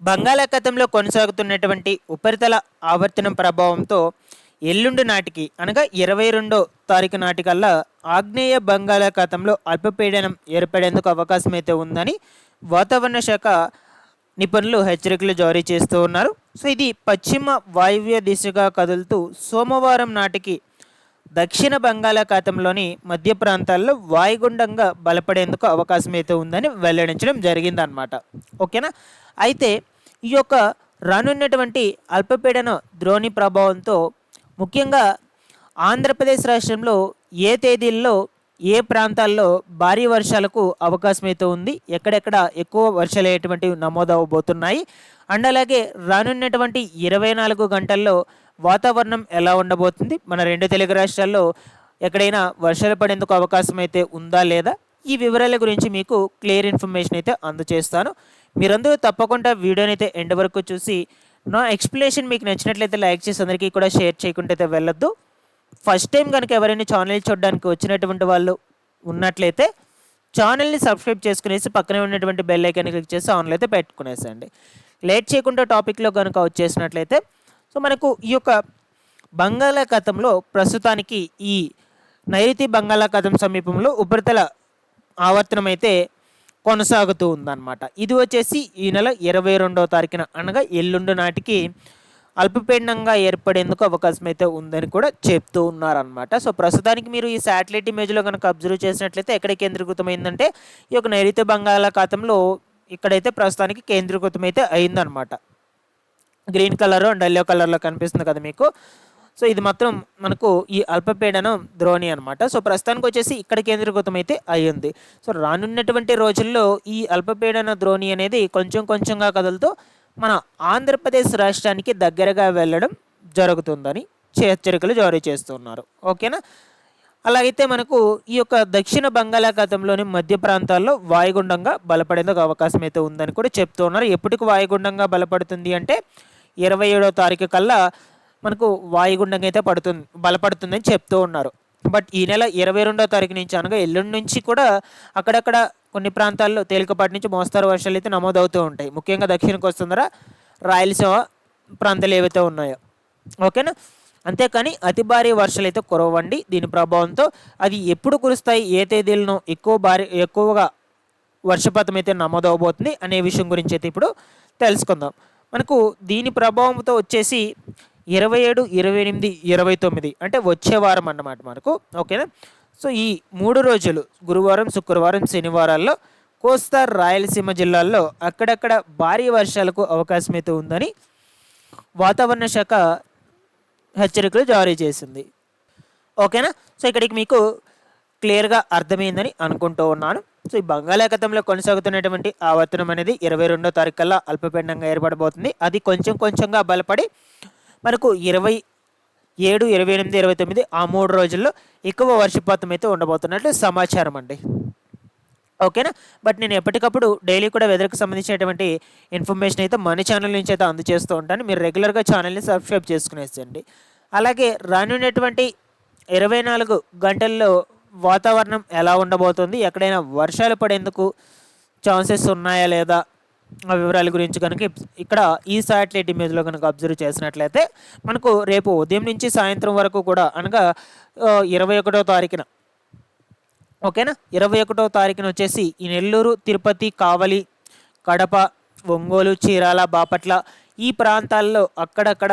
బంగాళాఖాతంలో కొనసాగుతున్నటువంటి ఉపరితల ఆవర్తనం ప్రభావంతో ఎల్లుండి నాటికి అనగా 22 తారీఖు నాటికల్లా ఆగ్నేయ బంగాళాఖాతంలో అల్పపీడనం ఏర్పడేందుకు అవకాశం అయితే ఉందని వాతావరణ శాఖ నిపుణులు హెచ్చరికలు జారీ చేస్తూ ఉన్నారు. సో ఇది పశ్చిమ వాయువ్య దిశగా కదులుతూ సోమవారం నాటికి దక్షిణ బంగాళాఖాతంలోని మధ్య ప్రాంతాల్లో వాయుగుండంగా బలపడేందుకు అవకాశం అయితే ఉందని వెల్లడించడం జరిగిందనమాట. ఓకేనా. అయితే ఈ యొక్క రానున్నటువంటి అల్పపీడన ద్రోణి ప్రభావంతో ముఖ్యంగా ఆంధ్రప్రదేశ్ రాష్ట్రంలో ఏ తేదీల్లో ఏ ప్రాంతాల్లో భారీ వర్షాలకు అవకాశం అయితే ఉంది, ఎక్కడెక్కడ ఎక్కువ వర్షాలు అయ్యేటువంటివి నమోదవబోతున్నాయి, అండ్ అలాగే రానున్నటువంటి 24 గంటల్లో వాతావరణం ఎలా ఉండబోతుంది, మన రెండు తెలుగు రాష్ట్రాల్లో ఎక్కడైనా వర్షాలు పడేందుకు అవకాశం అయితే ఉందా లేదా, ఈ వివరాల గురించి మీకు క్లియర్ ఇన్ఫర్మేషన్ అయితే అందజేస్తాను. మీరందరూ తప్పకుండా వీడియోని అయితే ఎండ్ వరకు చూసి నా ఎక్స్ప్లెనేషన్ మీకు నచ్చినట్లయితే లైక్ చేసి అందరికీ కూడా షేర్ చేయకుండా అయితే వెళ్ళొద్దు. ఫస్ట్ టైం కనుక ఎవరైనా ఛానల్ చూడడానికి వచ్చినటువంటి వాళ్ళు ఉన్నట్లయితే ఛానల్ని సబ్స్క్రైబ్ చేసుకునేసి పక్కనే ఉన్నటువంటి బెల్ ఐకాన్ క్లిక్ చేసి ఆన్లో అయితే పెట్టుకునేసండి. లేట్ చేయకుండా టాపిక్లో కనుక వచ్చేసినట్లయితే, సో మనకు ఈ యొక్క బంగాళాఖాతంలో ప్రస్తుతానికి ఈ నైరుతి బంగాళాఖాతం సమీపంలో ఉపరితల ఆవర్తనం అయితే కొనసాగుతూ ఉందన్నమాట. ఇది వచ్చేసి ఈ నెల 22వ తారీఖున అనగా ఎల్లుండి నాటికి అల్పపీడనంగా ఏర్పడేందుకు అవకాశం అయితే ఉందని కూడా చెప్తూ ఉన్నారనమాట. సో ప్రస్తుతానికి మీరు ఈ శాటిలైట్ ఇమేజ్లో కనుక అబ్జర్వ్ చేసినట్లయితే ఎక్కడ కేంద్రీకృతమైందంటే ఈ యొక్క నైరుతి బంగాళాఖాతంలో ఇక్కడైతే ప్రస్తుతానికి కేంద్రీకృతమైతే అయిందనమాట. గ్రీన్ కలర్ అండ్ ఎల్లో కలర్లో కనిపిస్తుంది కదా మీకు. సో ఇది మాత్రం మనకు ఈ అల్పపీడనం ద్రోణి అనమాట. సో ప్రస్తుతానికి వచ్చేసి ఇక్కడ కేంద్రీకృతం అయితే అయ్యింది. సో రానున్నటువంటి రోజుల్లో ఈ అల్పపీడన ద్రోణి అనేది కొంచెం కొంచెంగా కదులుతూ మన ఆంధ్రప్రదేశ్ రాష్ట్రానికి దగ్గరగా వెళ్ళడం జరుగుతుందని హెచ్చరికలు జారీ చేస్తున్నారు. ఓకేనా. అలాగైతే మనకు ఈ యొక్క దక్షిణ బంగాళాఖాతంలోని మధ్య ప్రాంతాల్లో వాయుగుండంగా బలపడేందుకు అవకాశం అయితే ఉందని కూడా చెప్తూ ఉన్నారు. ఎప్పటికి వాయుగుండంగా బలపడుతుంది అంటే 27వ తారీఖు కల్లా మనకు వాయుగుండంగా అయితే బలపడుతుందని చెప్తూ ఉన్నారు. బట్ ఈ నెల 22వ తారీఖు నుంచి అనగా ఎల్లుండి నుంచి కూడా అక్కడక్కడ కొన్ని ప్రాంతాల్లో తేలికపాటి నుంచి మోస్తారు వర్షాలు అయితే నమోదవుతూ ఉంటాయి. ముఖ్యంగా దక్షిణ కోస్తాంధ్ర, రాయలసీమ ప్రాంతాలు ఏవైతే ఉన్నాయో. ఓకేనా. అంతేకాని అతి భారీ వర్షాలు అయితే కురవండి. దీని ప్రభావంతో అది ఎప్పుడు కురుస్తాయి, ఏ తేదీలను ఎక్కువగా వర్షపాతం అయితే నమోదవబోతుంది అనే విషయం గురించి అయితే ఇప్పుడు తెలుసుకుందాం. మనకు దీని ప్రభావంతో వచ్చేసి 27, 28, 29 అంటే వచ్చే వారం అన్నమాట మనకు. ఓకేనా. సో ఈ 3 రోజులు గురువారం, శుక్రవారం, శనివారాల్లో కోస్తా రాయలసీమ జిల్లాల్లో అక్కడక్కడ భారీ వర్షాలకు అవకాశం అయితే ఉందని వాతావరణ శాఖ హెచ్చరికలు జారీ చేసింది. ఓకేనా. సో ఇక్కడికి మీకు క్లియర్గా అర్థమైందని అనుకుంటూ ఉన్నాను. సో ఈ బంగాళాఖాతంలో కొనసాగుతున్నటువంటి ఆవర్తనం అనేది 22వ తారీఖు కల్లా అల్పపీడనంగా ఏర్పడబోతుంది. అది కొంచెం కొంచెంగా బలపడి మనకు 27, 28, 29 ఆ 3 రోజుల్లో ఎక్కువ వర్షపాతం అయితే ఉండబోతున్నట్లు సమాచారం అండి. ఓకేనా. బట్ నేను ఎప్పటికప్పుడు డైలీ కూడా వెదర్కి సంబంధించినటువంటి ఇన్ఫర్మేషన్ అయితే మన ఛానల్ నుంచి అయితే అందజేస్తూ ఉంటాను. మీరు రెగ్యులర్గా ఛానల్ని సబ్స్క్రైబ్ చేసుకునేసండి. అలాగే రానున్నటువంటి 24 గంటల్లో వాతావరణం ఎలా ఉండబోతుంది, ఎక్కడైనా వర్షాలు పడేందుకు ఛాన్సెస్ ఉన్నాయా లేదా ఆ వివరాల గురించి కనుక ఇక్కడ ఈ శాటిలైట్ ఇమేజ్లో కనుక అబ్జర్వ్ చేసినట్లయితే మనకు రేపు ఉదయం నుంచి సాయంత్రం వరకు కూడా అనగా 21వ తారీఖున, ఓకేనా, 21వ తారీఖున వచ్చేసి ఈ నెల్లూరు, తిరుపతి, కావలి, కడప, ఒంగోలు, చీరాల, బాపట్ల ఈ ప్రాంతాల్లో అక్కడక్కడ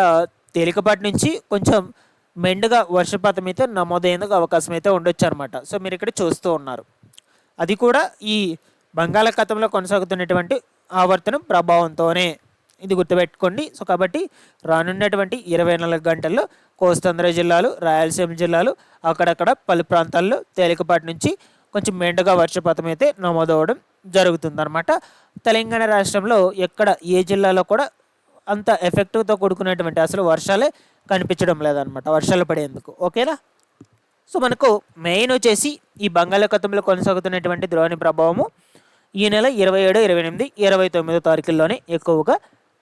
తేలికపాటి నుంచి కొంచెం మెండుగా వర్షపాతం అయితే నమోదయ్యేందుకు అవకాశం అయితే ఉండొచ్చు అనమాట. సో మీరు ఇక్కడ చూస్తూ ఉన్నారు. అది కూడా ఈ బంగాళాఖాతంలో కొనసాగుతున్నటువంటి ఆవర్తనం ప్రభావంతోనే, ఇది గుర్తుపెట్టుకోండి. సో కాబట్టి రానున్నటువంటి 24 గంటల్లో కోస్తాంధ్ర జిల్లాలు, రాయలసీమ జిల్లాలు అక్కడక్కడ పలు ప్రాంతాల్లో తేలికపాటి నుంచి కొంచెం మెండుగా వర్షపాతం అయితే నమోదవడం జరుగుతుందన్నమాట. తెలంగాణ రాష్ట్రంలో ఎక్కడ ఏ జిల్లాలో కూడా అంత ఎఫెక్టివ్తో కూడుకున్నటువంటి అసలు వర్షాలే కనిపించడం లేదనమాట, వర్షాలు పడేందుకు. ఓకేనా. సో మనకు మెయిన్ వచ్చేసి ఈ బంగాళాఖాతంలో కొనసాగుతున్నటువంటి ద్రోణి ప్రభావము ఈ నెల 27, 28, 29 తారీఖుల్లోనే ఎక్కువగా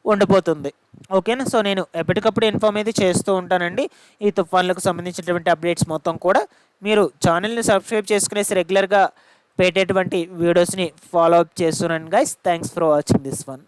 ఉండిపోతుంది. ఓకేనా. సో నేను ఎప్పటికప్పుడు ఇన్ఫార్మ్ అయితే చేస్తూ ఉంటానండి ఈ తుఫాన్లకు సంబంధించినటువంటి అప్డేట్స్ మొత్తం కూడా. మీరు ఛానల్ని సబ్స్క్రైబ్ చేసుకునేసి రెగ్యులర్గా పెట్టేటువంటి వీడియోస్ని ఫాలో అప్ చేస్తున్నాను guys. Thanks for watching this one.